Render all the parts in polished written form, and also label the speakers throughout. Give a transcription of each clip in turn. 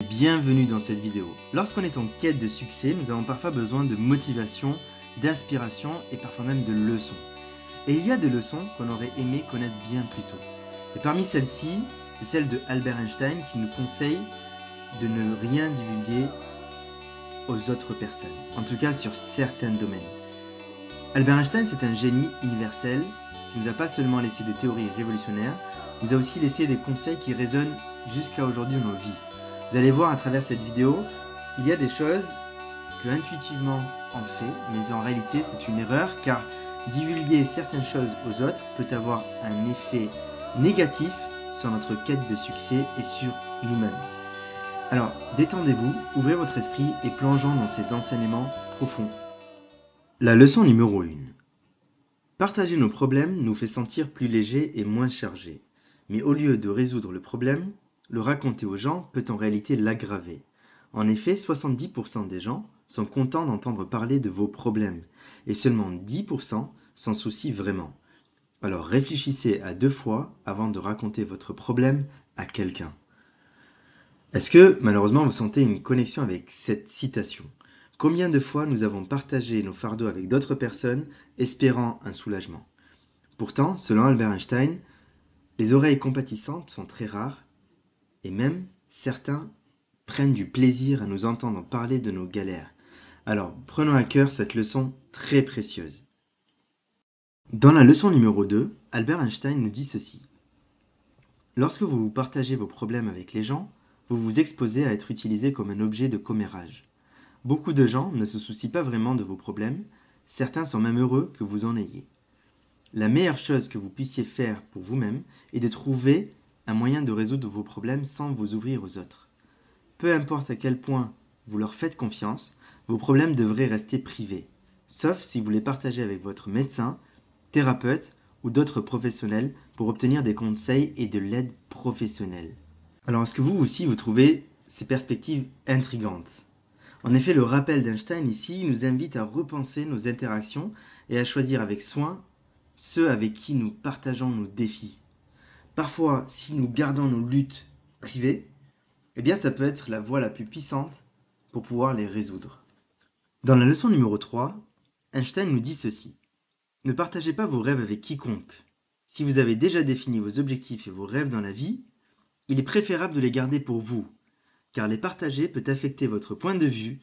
Speaker 1: Bienvenue dans cette vidéo. Lorsqu'on est en quête de succès, nous avons parfois besoin de motivation, d'inspiration et parfois même de leçons. Et il y a des leçons qu'on aurait aimé connaître bien plus tôt. Et parmi celles-ci, c'est celle de Albert Einstein qui nous conseille de ne rien divulguer aux autres personnes, en tout cas sur certains domaines. Albert Einstein, c'est un génie universel qui nous a pas seulement laissé des théories révolutionnaires, nous a aussi laissé des conseils qui résonnent jusqu'à aujourd'hui dans nos vies. Vous allez voir à travers cette vidéo, il y a des choses que intuitivement on fait, mais en réalité c'est une erreur car divulguer certaines choses aux autres peut avoir un effet négatif sur notre quête de succès et sur nous-mêmes. Alors détendez-vous, ouvrez votre esprit et plongeons dans ces enseignements profonds. La leçon numéro 1. Partager nos problèmes nous fait sentir plus légers et moins chargés. Mais au lieu de résoudre le problème, le raconter aux gens peut en réalité l'aggraver. En effet, 70% des gens sont contents d'entendre parler de vos problèmes et seulement 10% s'en soucient vraiment. Alors réfléchissez à 2 fois avant de raconter votre problème à quelqu'un. Est-ce que malheureusement vous sentez une connexion avec cette citation ? Combien de fois nous avons partagé nos fardeaux avec d'autres personnes espérant un soulagement ? Pourtant, selon Albert Einstein, les oreilles compatissantes sont très rares et même certains prennent du plaisir à nous entendre parler de nos galères. Alors, prenons à cœur cette leçon très précieuse. Dans la leçon numéro 2, Albert Einstein nous dit ceci. Lorsque vous partagez vos problèmes avec les gens, vous vous exposez à être utilisé comme un objet de commérage. Beaucoup de gens ne se soucient pas vraiment de vos problèmes, certains sont même heureux que vous en ayez. La meilleure chose que vous puissiez faire pour vous-même est de trouver un moyen de résoudre vos problèmes sans vous ouvrir aux autres. Peu importe à quel point vous leur faites confiance, vos problèmes devraient rester privés, sauf si vous les partagez avec votre médecin, thérapeute ou d'autres professionnels pour obtenir des conseils et de l'aide professionnelle. Alors est-ce que vous aussi vous trouvez ces perspectives intrigantes ? En effet, le rappel d'Einstein ici nous invite à repenser nos interactions et à choisir avec soin ceux avec qui nous partageons nos défis. Parfois, si nous gardons nos luttes privées, eh bien ça peut être la voie la plus puissante pour pouvoir les résoudre. Dans la leçon numéro 3, Einstein nous dit ceci. Ne partagez pas vos rêves avec quiconque. Si vous avez déjà défini vos objectifs et vos rêves dans la vie, il est préférable de les garder pour vous, car les partager peut affecter votre point de vue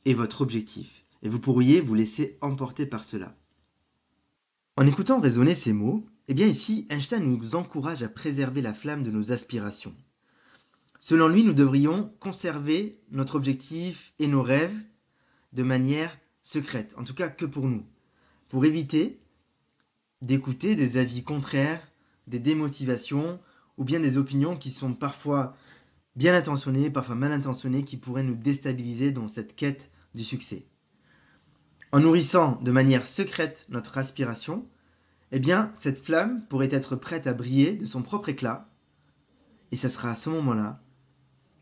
Speaker 1: et votre objectif, et vous pourriez vous laisser emporter par cela. En écoutant résonner ces mots, eh bien ici, Einstein nous encourage à préserver la flamme de nos aspirations. Selon lui, nous devrions conserver notre objectif et nos rêves de manière secrète, en tout cas que pour nous, pour éviter d'écouter des avis contraires, des démotivations ou bien des opinions qui sont parfois bien intentionnées, parfois mal intentionnées, qui pourraient nous déstabiliser dans cette quête du succès. En nourrissant de manière secrète notre aspiration, eh bien, cette flamme pourrait être prête à briller de son propre éclat, et ce sera à ce moment-là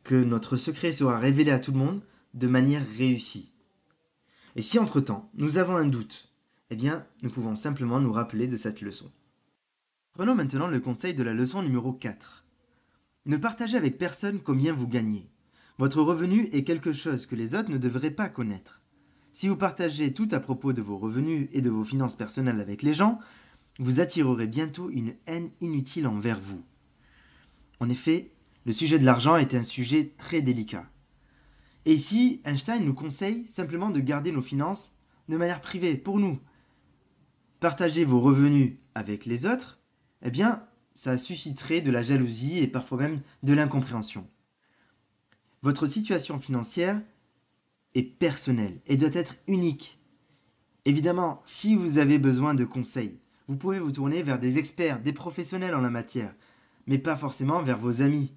Speaker 1: que notre secret sera révélé à tout le monde de manière réussie. Et si entre-temps, nous avons un doute, eh bien, nous pouvons simplement nous rappeler de cette leçon. Prenons maintenant le conseil de la leçon numéro 4. Ne partagez avec personne combien vous gagnez. Votre revenu est quelque chose que les autres ne devraient pas connaître. Si vous partagez tout à propos de vos revenus et de vos finances personnelles avec les gens, vous attirerez bientôt une haine inutile envers vous. En effet, le sujet de l'argent est un sujet très délicat. Et ici, Einstein nous conseille simplement de garder nos finances de manière privée, pour nous. Partager vos revenus avec les autres, eh bien, ça susciterait de la jalousie et parfois même de l'incompréhension. Votre situation financière est personnelle et doit être unique. Évidemment, si vous avez besoin de conseils, vous pouvez vous tourner vers des experts, des professionnels en la matière, mais pas forcément vers vos amis.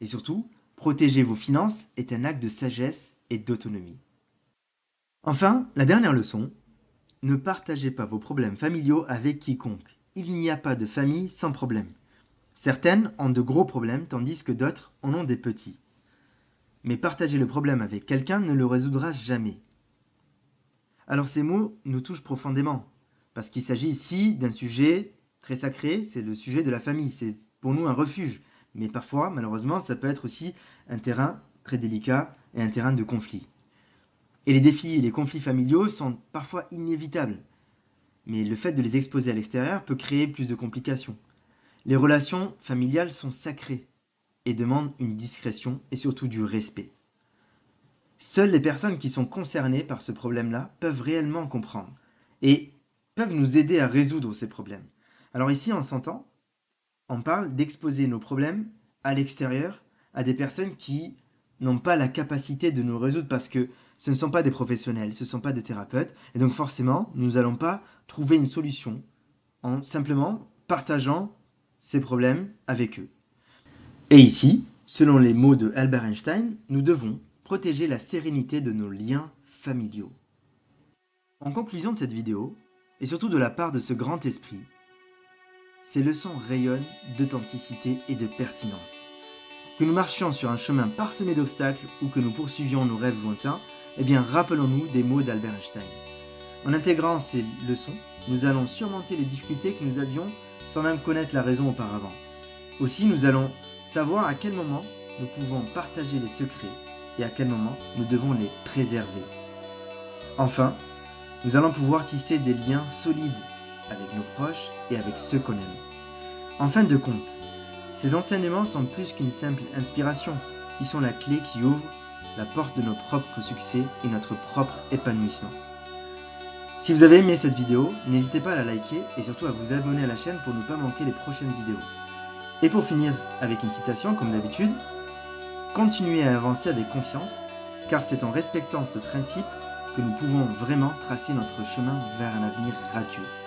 Speaker 1: Et surtout, protéger vos finances est un acte de sagesse et d'autonomie. Enfin, la dernière leçon, ne partagez pas vos problèmes familiaux avec quiconque. Il n'y a pas de famille sans problème. Certaines ont de gros problèmes tandis que d'autres en ont des petits. Mais partager le problème avec quelqu'un ne le résoudra jamais. Alors ces mots nous touchent profondément, parce qu'il s'agit ici d'un sujet très sacré, c'est le sujet de la famille, c'est pour nous un refuge. Mais parfois, malheureusement, ça peut être aussi un terrain très délicat et un terrain de conflit. Et les défis et les conflits familiaux sont parfois inévitables. Mais le fait de les exposer à l'extérieur peut créer plus de complications. Les relations familiales sont sacrées et demandent une discrétion et surtout du respect. Seules les personnes qui sont concernées par ce problème-là peuvent réellement comprendre et peuvent nous aider à résoudre ces problèmes. Alors ici, on s'entend, on parle d'exposer nos problèmes à l'extérieur à des personnes qui n'ont pas la capacité de nous résoudre parce que ce ne sont pas des professionnels, ce ne sont pas des thérapeutes, et donc forcément, nous n'allons pas trouver une solution en simplement partageant ces problèmes avec eux. Et ici, selon les mots de Albert Einstein, nous devons protéger la sérénité de nos liens familiaux. En conclusion de cette vidéo, et surtout de la part de ce grand esprit, ces leçons rayonnent d'authenticité et de pertinence. Que nous marchions sur un chemin parsemé d'obstacles ou que nous poursuivions nos rêves lointains, eh bien rappelons-nous des mots d'Albert Einstein. En intégrant ces leçons, nous allons surmonter les difficultés que nous avions sans même connaître la raison auparavant. Aussi, nous allons savoir à quel moment nous pouvons partager les secrets et à quel moment nous devons les préserver. Enfin, nous allons pouvoir tisser des liens solides avec nos proches et avec ceux qu'on aime. En fin de compte, ces enseignements sont plus qu'une simple inspiration, ils sont la clé qui ouvre la porte de nos propres succès et notre propre épanouissement. Si vous avez aimé cette vidéo, n'hésitez pas à la liker et surtout à vous abonner à la chaîne pour ne pas manquer les prochaines vidéos. Et pour finir avec une citation comme d'habitude, continuez à avancer avec confiance, car c'est en respectant ce principe que nous pouvons vraiment tracer notre chemin vers un avenir radieux.